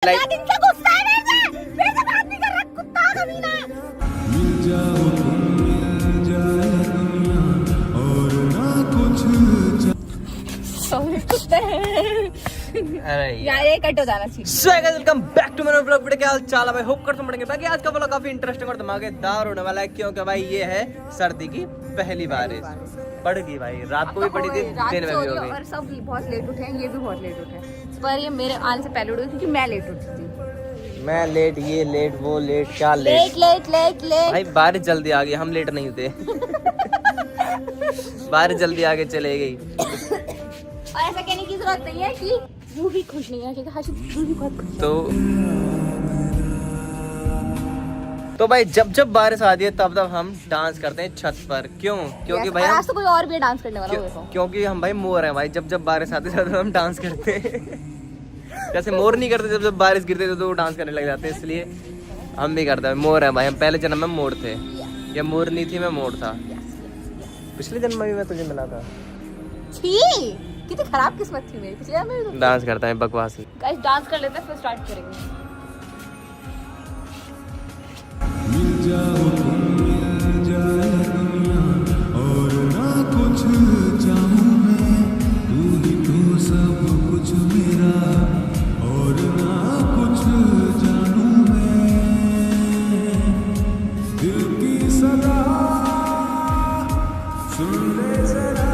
दिन से गुस्सा है मेरे से बात नहीं कर रहा कुत्ता कमीना। अरे यार ये कट हो जाना चाहिए। So guys welcome back to मेरा व्लॉग। क्या हाल चाल है भाई? होप करते हैं बाकी आज का व्लॉग काफी इंटरेस्टिंग और धमाकेदार होने वाला है, क्योंकि भाई ये है सर्दी की पहली बारिश। पड़ गई भाई, रात को भी पड़ी थी, दिन में भी हो गई। और सब बहुत लेट उठे हैं, ये भी बहुत लेट उठे हैं, पर ये मेरे आने से पहले उठे क्योंकि मैं लेट उठी थी। मैं लेट, ये लेट, वो लेट, क्या लेट लेट भाई। बारिश जल्दी आ गई, हम लेट नहीं थे। बारिश जल्दी आगे चले गई। और ऐसा कहने की जरूरत नहीं है कि रूही खुश नहीं है, क्योंकि हर्षित रूही बहुत खुश तो भाई जब बारिश आती है तब हम डांस करते हैं छत पर। क्यों? क्योंकि भाई आज तो कोई और भी डांस करने वाला होगा। क्योंकि हम भाई मोर हैं भाई। जब बारिश आती है तब हम डांस करते हैं। जैसे मोर नहीं करते, जब बारिश गिरती है तो वो डांस करने लग जाते हैं, इसलिए हम भी करते हैं। मोर है भाई, हम पहले जन्म में मोर थे। या मोर नहीं थी, मैं मोर था। पिछले जन्म में भी मैं तुझे मिला था। कितनी खराब किस्मत थी मेरी पिछले जन्म में। डांस करता है बकवासी। गाइस डांस कर लेते हैं फिर स्टार्ट करेंगे। और ना कुछ चाहूं मैं, तू ही तो सब कुछ मेरा, और ना कुछ जानूं मैं। दिल की सदा सुन ले जरा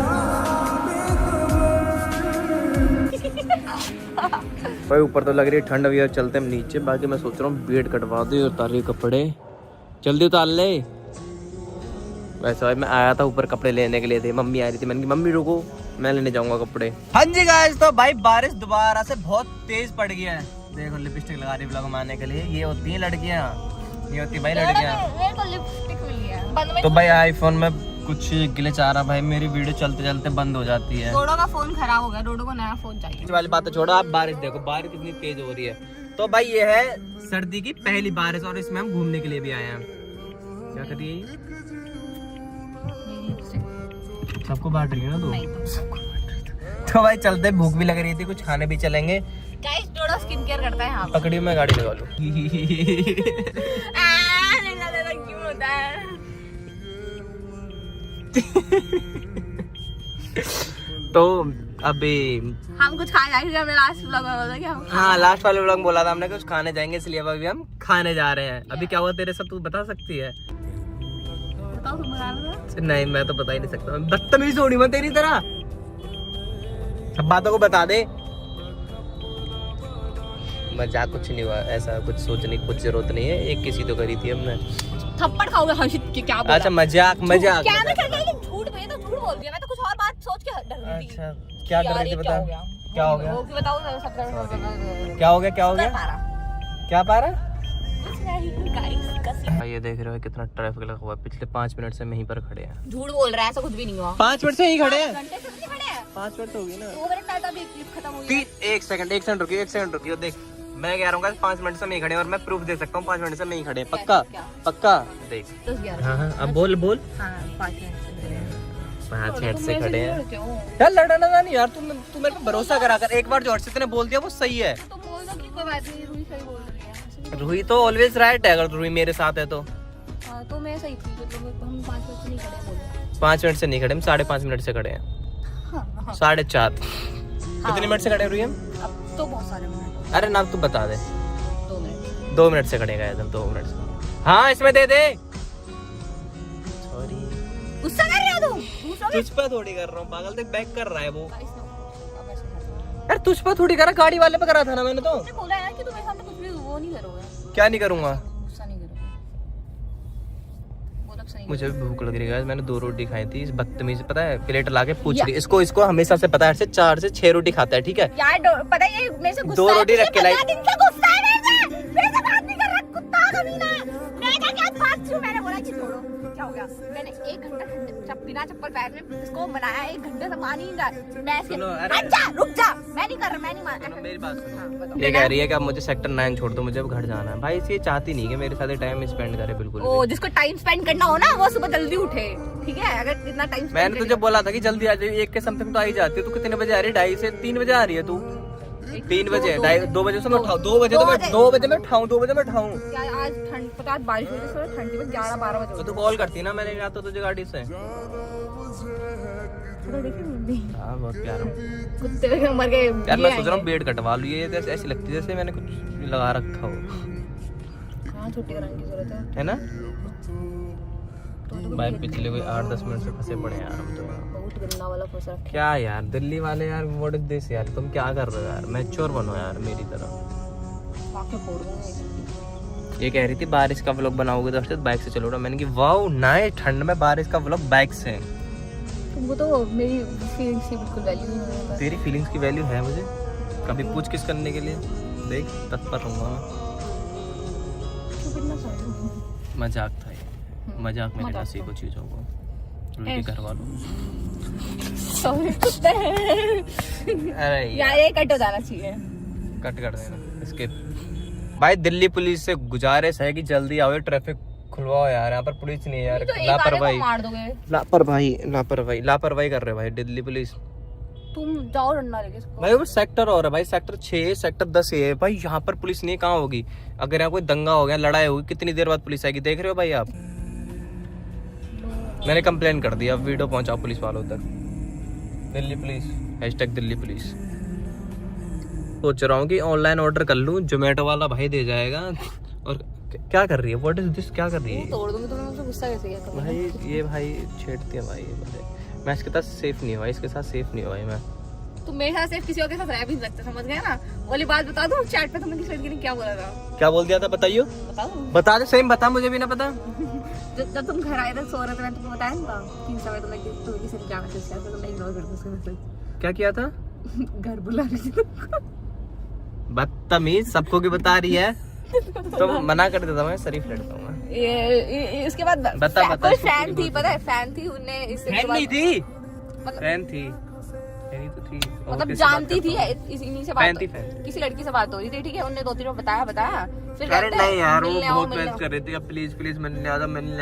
भाई ऊपर तो लग रही है ठंड, अभी चलते हम नीचे। बाकी मैं सोच रहा हूँ बेड कटवा दे और उतार कपड़े, जल्दी उतार ले। वैसे भाई मैं आया था ऊपर कपड़े लेने के लिए थे, मम्मी आ रही थी, मैंने कहा मम्मी रुको मैं लेने जाऊंगा कपड़े। हाँ जी गाइस, तो भाई बारिश दोबारा से बहुत तेज पड़ गई है। देखो लिपस्टिक लगा रही व्लॉग मारने के लिए। ये होती है लड़कियां, ये होती भाई लड़कियां। मेरे को लिपस्टिक मिली है। तो भाई आईफोन में कुछ ग्लिच आ रहा भाई, मेरी वीडियो चलते चलते बंद हो जाती है। डोडो का फोन खराब हो गया, डोडो को नया फोन चाहिए। इस वाली बात छोड़ो, आप बारिश देखो, बारिश कितनी तेज हो रही है। तो भाई ये है सर्दी की पहली बारिश और इसमें हम घूमने के लिए भी आए हैं। क्या कर रही है? सबको बांट रही है ना तू? तो भाई चलते, भूख भी लग रही थी, कुछ खाने भी चलेंगे। गाइस डोडो स्किन केयर करता है यहाँ पे। पकड़ी मैं गाड़ी लगा लूं। क्यों होता है? तो अभी हम कुछ खाने जाएंगे, हमने लास्ट व्लॉग में बोला कि हम हाँ लास्ट वाले व्लॉग बोला था हमने कुछ खाने जाएंगे, इसलिए अभी हम खाने जा रहे हैं। अभी क्या हुआ तेरे साथ, तू बता सकती है? बताओ तुम बता रहे हो। नहीं मैं तो बता ही नहीं सकता, बदतमीज होनी मैं तेरी तरह। सब बातों को बता दे। मजाक कुछ नहीं हुआ, ऐसा कुछ सोचने की कुछ जरूरत नहीं है। एक किसी तो करी थी हमने। थप्पड़ खाओगे हर्षित की? क्या बोला? अच्छा मजाक मजाक। क्या मैं कर रही थी? झूठ पे तो झूठ बोल दिया, मैं तो कुछ और बात सोच के डर गई थी। अच्छा क्या कर रही थी बता? क्या हो गया? वो भी बताओ सब। क्या हो गया? क्या हो गया? क्या पा रहा? कुछ नहीं गाइस। ये देख रहे हो कितना ट्रैफिक लगा हुआ है। पिछले 5 मिनट से हम यहीं पर खड़े हैं। झूठ बोल रहा है, ऐसा कुछ भी नहीं हुआ। 5 मिनट से यहीं खड़े हैं। घंटे से नहीं खड़े हैं। 5 मिनट हो गई ना। 2 मिनट में तो अभी क्लिप खत्म हुई है। एक सेकंड रुकिए। देख मैं कह रहा हूँ 5 मिनट से मैं खड़े हैं और मैं प्रूफ दे सकता हूँ 5 मिनट से मैं खड़े हैं। पक्का पक्का देख। 10-11। हाँ अब बोल। 5 मिनट से खड़े हैं। 5 मिनट से खड़े हैं यार। लड़ना नहीं यार, तू मेरे पे भरोसा करा कर। एक बार जो हर्षित ने बोल दिया वो सही है। तो बोल दो कि कोई बात नहीं, रूही सही बोल रही है। रूही तो ऑलवेज राइट है, अगर रूही मेरे साथ है तो। हाँ तो मैं सही थी, मतलब हम 5 मिनट से नहीं खड़े हैं बोलो। 5 मिनट से नहीं खड़े हम, 5.5 मिनट से खड़े हैं। 4.5 कितने मिनट से खड़े हुए हम? अब तो बहुत सारे मिनट। अरे नाम तू बता दे। 2 मिनट। 2 मिनट से खड़े गए हम, 2 मिनट से। हाँ इसमें दे दे। सॉरी। गुस्सा कर रहे हो तुम? तुझ पे थोड़ी कर रहा हूँ पागल, देख बैक कर रहा है वो। गाइस नो, अब ऐसे कर रहे हो। यार तुझ पे थोड़ी करा, गाड़ी वाले पे करा था ना मैंने तो। तुमने बोला है ना कि तुम मेरे सामने कुछ भी वो नहीं करोगे। क्या नहीं करूंगा? गुस्सा नहीं करोगे। बोल अब सही। मुझे भी भूख लग रही है, मैंने 2 रोटी खाई थी। इस बदतमीज पता है प्लेट ला के पूछ रही। इसको हमेशा से पता है 4 से 6 रोटी खाता है, ठीक है यार पता है ये मेरे से गुस्सा 2 रोटी रख के लाई। दिन से गुस्सा है मेरे से बात नहीं कर रहा कुत्ता कमीना। मैं क्या बात छू, मैंने बोला कि छोड़ो। क्या हो गया? मैंने 1 घंटा बिना चप्पल पैर में इसको मनाया, 1 घंटे से मान ही नहीं रहा। मैं अच्छा रुक जा, मैं नहीं कर रहा, मैं नहीं मान। मेरी बात सुनो। हाँ, बताओ। ये कह रही है कि अब मुझे सेक्टर 9 छोड़ दो, मुझे अब घर जाना है। भाई ये चाहती नहीं कि मेरे साथ टाइम स्पेंड करे बिल्कुल भी। ओ जिसको टाइम स्पेंड करना हो ना वो सुबह जल्दी उठे, ठीक है? अगर इतना टाइम मैंने तुझे बोला था कि जल्दी आ जाए, 1 के समथिंग तो आ ही जाती है। तू कितने बजे आ रही है? 2:30 से 3 बजे आ रही है तू। एक 3 बजे दो 2 बजे से मैं उठाऊं 2 बजे तो मैं 2 बजे मैं उठाऊं 2 बजे मैं उठाऊं यार आज ठंड पता है बारिश हुई थी थोड़ा ठंडी में 11-12 बजे तो तू कॉल करती ना मैंने आता तुझे गाड़ी से थोड़ा देखिए मम्मी हाँ बहुत प्यारा हूँ कुत्ते के मर गए यार मैं सोच रहा हूँ बेड कटवा लूँ ये जैसे ऐसी लगती है जैसे मैंने कुछ लगा रखा हो हाँ छुट्टी कराने की जरूरत है ना भाई पिछले कोई 8-10 मिनट से फंसे पड़े हैं यार हम तो यार। बहुत गंदा वाला फंस रखा क्या यार दिल्ली वाले यार व्हाट इज दिस यार तुम क्या कर रहे हो यार मैच्योर बनो यार मेरी तरह आंखें फोड़ दूंगी ये कह रही थी बारिश का व्लॉग बनाओगे तो अर्षद बाइक से चलो मैंने कहा वाओ नाइस ठंड में बारिश का व्लॉग बाइक से तुमको तो मेरी फीलिंग्स की बिल्कुल वैल्यू ही नहीं है तेरी फीलिंग्स की वैल्यू है मुझे कभी पूछ किस करने के लिए देख तत्पर रहूंगा मैं तू कितना सही मजाक था ये मजाक मेरे नसीब को चीजों को उनके घर वालों सॉरी कुत्ते अरे यार ये कट हो जाना चाहिए कट कर देना इसके भाई दिल्ली पुलिस से गुजारिश है कि जल्दी आओ ट्रैफिक खुलवाओ यार यहाँ पर पुलिस नहीं है यार तो एक आने को लापरवाही मार दोगे लापरवाही कर रहे हैं भाई दिल्ली पुलिस तुम जाओ डंडा लेके इसको भाई वो सेक्टर और है भाई सेक्टर 6 सेक्टर 10 है भाई यहाँ पर पुलिस नहीं कहाँ होगी अगर यहाँ कोई दंगा हो गया लड़ाई होगी कितनी देर बाद पुलिस आएगी देख रहे हो भाई आप मैंने कंप्लेन कर दिया वीडियो पहुंचाओ पुलिस वालों तक दिल्ली पुलिस #दिल्ली पुलिस सोच रहा हूँ कि ऑनलाइन ऑर्डर कर लूँ जोमेटो वाला भाई दे जाएगा और क्या कर रही है व्हाट इज दिस क्या कर रही है तोड़ दूंगी तुम्हें मुझसे गुस्सा कैसे किया करो भाई ये भाई छेड़ती है भाई ये मुझे मैं इसके साथ सेफ नहीं हुआ इसके साथ सेफ नहीं हुआ भाई मैं तुम मेरे साथ सिर्फ किसी और के साथ रह भी नहीं सकते समझ गए ना वाली बात बता दूं चैट पे तुमने किस लड़की ने क्या बोला था क्या बोल दिया था बताइयो बताओ बता दे सही बता मुझे भी ना पता जब तुम घर आए थे सो रहे थे मैंने तुमको बताया ना 3 समय तुम्हें किसी ने क्या मैसेज किया था तुमने इग्नोर कर दिया उसका मैसेज क्या किया था घर बुला रही थी तुमको बदतमीज सबको की बता रही है तो मना कर देता मैं शरीफ लड़का हूँ मैं ये इसके बाद बता कोई फैन थी पता है फैन थी उनने इससे फैन नहीं थी फैन थी मतलब जानती थी इन्हीं से बात किसी लड़की से बात हो रही थी ठीक है उनने 2-3 बार बताया फिर अरे नहीं यार वो बहुत बहस कर रही थी प्लीज मिलने आ जाओ मैंने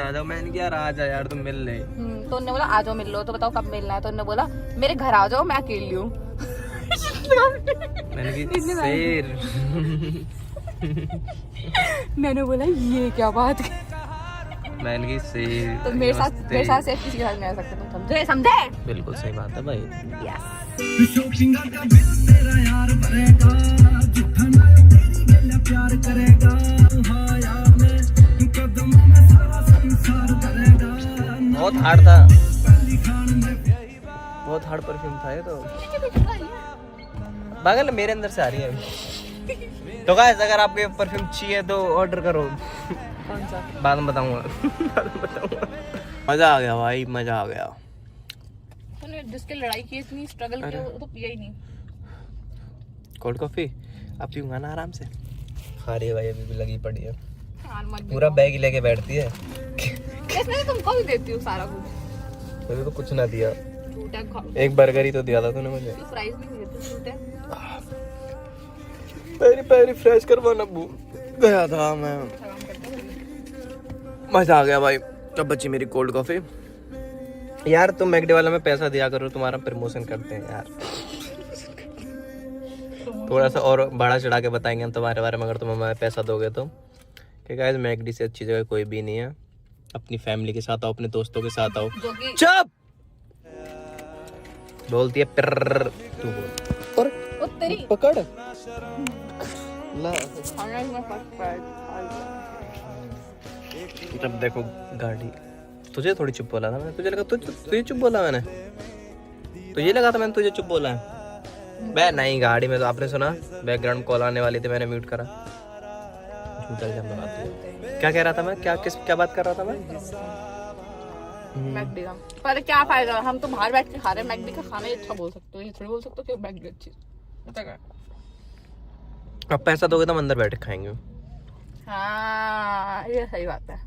कहा यार आ जा यार तुम मिल ले तो उन्होंने बोला आ जाओ मिल लो तो बताओ कब मिलना है तो उन्होंने बोला मेरे घर आ जाओ मैं अकेली हूँ मैंने कहा शेर मैंने बोला ये क्या बात मैंने कहा शेर तो मेरे साथ सिर्फ किसी के साथ नहीं आ सकते तुम समझे बिल्कुल सही बात है भाई यस बहुत हार्ड था बहुत हार्ड परफ्यूम था ये तो पागल मेरे अंदर से आ रही है अभी तो गाइस अगर आपको परफ्यूम चाहिए तो ऑर्डर करो कौन सा बाद में बताऊंगा मजा आ गया भाई मजा आ गया तूने जिसके लड़ाई की इतनी स्ट्रगल की वो तो पिया ही नहीं कोल्ड कॉफी आप पीऊंगा ना आराम से खा रही है भाई अभी भी लगी पड़ी है यार मत पूरा बैग ही लेके बैठती है इसमें तुमको भी देती हूँ सारा कुछ मुझे तो कुछ ना दिया झूठा एक बर्गर ही तो दिया था तूने मुझे फ्राइज नहीं देते झूठा पैरी फ्रेश करवाना भूल गया था मैं मजा आ गया भाई अब बची मेरी कोल्ड कॉफी यार तुम मैकडे वाला में पैसा दिया करो तुम्हारा प्रमोशन करते हैं यार थोड़ा सा और बड़ा चढ़ा के बताएंगे हम तुम्हारे बारे में अगर तुम हमें पैसा दोगे तो कि गाइस मैकडी से अच्छी जगह कोई भी नहीं है अपनी फैमिली के साथ आओ अपने दोस्तों के साथ आओ चुप बोलती है पिर्र तू बोल और तेरी पकड़ ला अब देखो गाड़ी तुझे थोड़ी चुप बोला था मैंने तुझे लगा तुझे चुप बोला मैंने तो ये लगा था मैंने तुझे चुप बोला है बे नहीं गाड़ी में तो आपने सुना बैकग्राउंड कॉल आने वाली थी मैंने म्यूट करा झूठा इल्जाम लगाती है क्या कह रहा था मैं क्या बात कर रहा था मैं मैकडी का पर क्या फायदा हम तो बाहर बैठ के खा रहे हैं मैकडी का खाना ही अच्छा बोल सकते हो ये थोड़ी बोल सकते हो कि मैकडी अच्छी पता क्या अब पैसा दोगे तो हम अंदर बैठ के खाएंगे हाँ ये सही बात है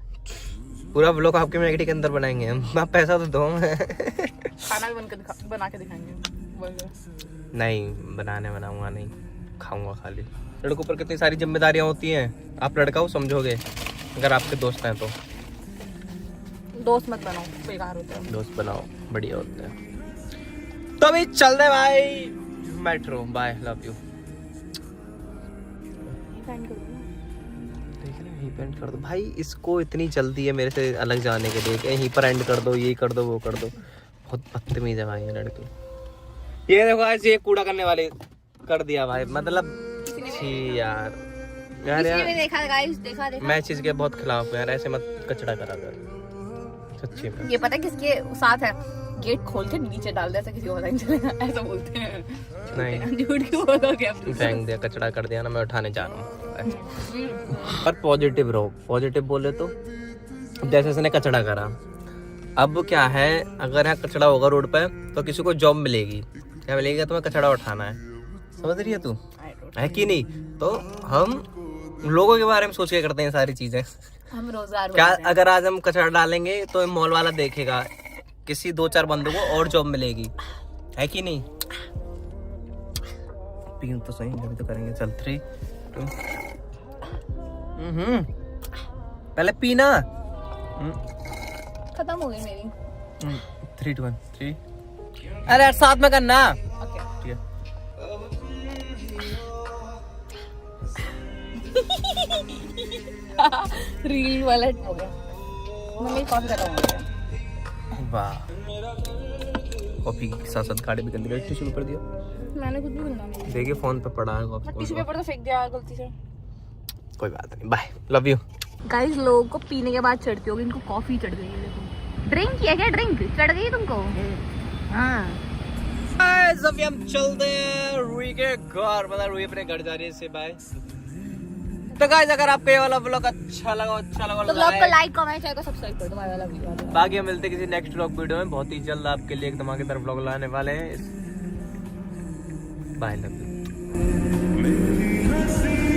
पूरा व्लॉग आपके मैकडी के अंदर बनाएंगे हम आप पैसा तो दो खाना भी बना के दिखाएंगे नहीं बनाऊंगा नहीं खाऊंगा खाली लड़कों पर कितनी सारी जिम्मेदारियां होती हैं आप लड़का हो समझोगे अगर आपके दोस्त हैं तो दोस्त मत बनाओ बेकार होता है दोस्त बनाओ बढ़िया होते हैं तो अभी चल दे भाई metro bye love you send कर दो ना। देख रहे हो, यहीं पे एंड कर दो भाई। इसको इतनी जल्दी है मेरे से अलग जाने के लिए कि यहीं पर एंड कर दो, ये कर दो, वो कर दो। बहुत बदतमीज है भाई ये लड़की। ये देखो आज ये कूड़ा करने वाले कर दिया भाई, मतलब छी यार किसी ने देखा गाइस, देखा मैं चीज के बहुत खिलाफ हूँ यार, ऐसे मत कचड़ा करा कर सच्ची में। ये पता है किसके साथ है? गेट खोल के नीचे डाल दे, ऐसा किसी को पता नहीं चलेगा, ऐसा बोलते हैं। नहीं झूठ क्यों बोलोगे? फेंक दिया, कचड़ा कर दिया ना, मैं उठाने जा रहा हूँ। पर पॉजिटिव रहो, पॉजिटिव बोले तो जैसे इसने कचड़ा करा, अब क्या है, अगर यहाँ कचड़ा होगा रोड पे तो किसी को जॉब मिलेगी, क्या मिलेगी? तुम्हें कचड़ा उठाना है, समझ रही है तू, है कि नहीं? तो हम लोगों के बारे में सोच के करते हैं सारी चीजें। हम रोजगार क्या अगर आज हम कचरा डालेंगे तो मॉल वाला देखेगा, किसी 2-4 बंदों को और जॉब मिलेगी, है कि नहीं? पीन तो सही, अभी तो करेंगे। चल 3 2 पहले पीना। खत्म हो गई मेरी। 3 2 1 3। अरे यार साथ में करना। ओके ठीक है। रील वाला हो गया। मम्मी कॉफी खत्म हो गया। वाह, कॉफी के साथ साथ गाड़ी भी गंदी कर, टिश्यू पेपर दिया मैंने कुछ भी करना नहीं। देखिए फोन पे पड़ा है टिश्यू पेपर तो फेंक दिया गलती से। कोई बात नहीं, बाय, लव यू। गाइस लोगों को पीने के बाद चढ़ती होगी, इनको कॉफी चढ़ गई है। देखो ड्रिंक किया क्या? ड्रिंक चढ़ गई तुमको? हाँ अभी हम चलते हैं रूही के घर, मतलब रूही अपने घर जा रही है इससे। बाय। तो गाइस अगर आपको ये वाला व्लॉग अच्छा लगा तो व्लॉग को लाइक कमेंट चैनल को सब्सक्राइब कर दो। हमारा वाला वीडियो बाकी हम मिलते हैं किसी नेक्स्ट व्लॉग वीडियो में, बहुत ही जल्द आपके लिए एक धमाकेदार व्लॉग लाने वाले हैं। Bye, love you. मेरी हंसी